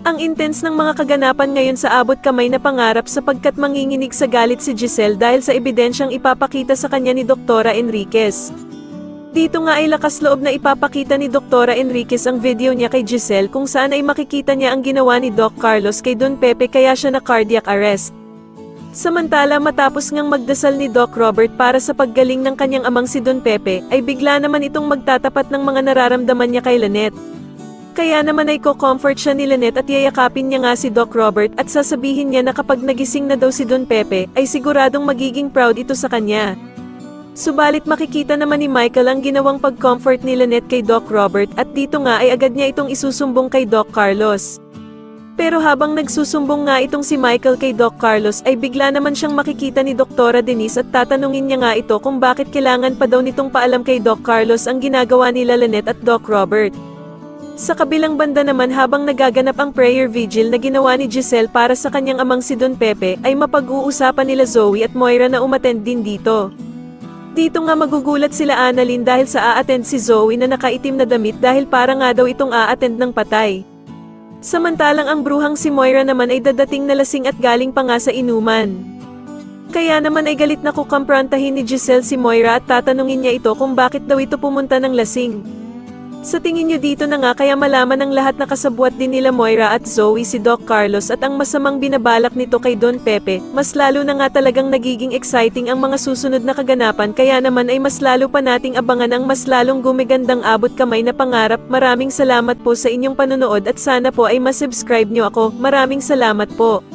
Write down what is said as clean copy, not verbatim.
Ang intense ng mga kaganapan ngayon sa abot kamay na pangarap sapagkat manginginig sa galit si Giselle dahil sa ebidensyang ipapakita sa kanya ni Doktora Enriquez. Dito nga ay lakas loob na ipapakita ni Doktora Enriquez ang video niya kay Giselle kung saan ay makikita niya ang ginawa ni Doc Carlos kay Don Pepe kaya siya na cardiac arrest. Samantala matapos ngang magdasal ni Doc Robert para sa paggaling ng kanyang amang si Don Pepe, ay bigla naman itong magtatapat ng mga nararamdaman niya kay Lynette. Kaya naman ay ko-comfort siya ni Lynette at yayakapin niya nga si Doc Robert at sasabihin niya na kapag nagising na daw si Don Pepe, ay siguradong magiging proud ito sa kanya. Subalit makikita naman ni Michael ang ginawang pag-comfort ni Lynette kay Doc Robert at dito nga ay agad niya itong isusumbong kay Doc Carlos. Pero habang nagsusumbong nga itong si Michael kay Doc Carlos ay bigla naman siyang makikita ni Doktora Denise at tatanungin niya nga ito kung bakit kailangan pa daw nitong paalam kay Doc Carlos ang ginagawa nila Lynette at Doc Robert. Sa kabilang banda naman habang nagaganap ang prayer vigil na ginawa ni Giselle para sa kanyang amang si Don Pepe ay mapag-uusapan nila Zoe at Moira na umattend din dito. Dito nga magugulat sila Annalyn dahil sa a-attend si Zoe na nakaitim na damit dahil para nga daw itong a-attend ng patay. Samantalang ang bruhang si Moira naman ay dadating na lasing at galing pa nga sa inuman. Kaya naman ay galit na kukumprontahin ni Giselle si Moira at tatanungin niya ito kung bakit daw ito pumunta ng lasing. Sa tingin niyo dito na nga kaya malaman ng lahat na kasabwat din nila Moira at Zoe si Doc Carlos at ang masamang binabalak nito kay Don Pepe, mas lalo na nga talagang nagiging exciting ang mga susunod na kaganapan kaya naman ay mas lalo pa nating abangan ang mas lalong gumigandang abot kamay na pangarap. Maraming salamat po sa inyong panonood at sana po ay masubscribe nyo ako. Maraming salamat po.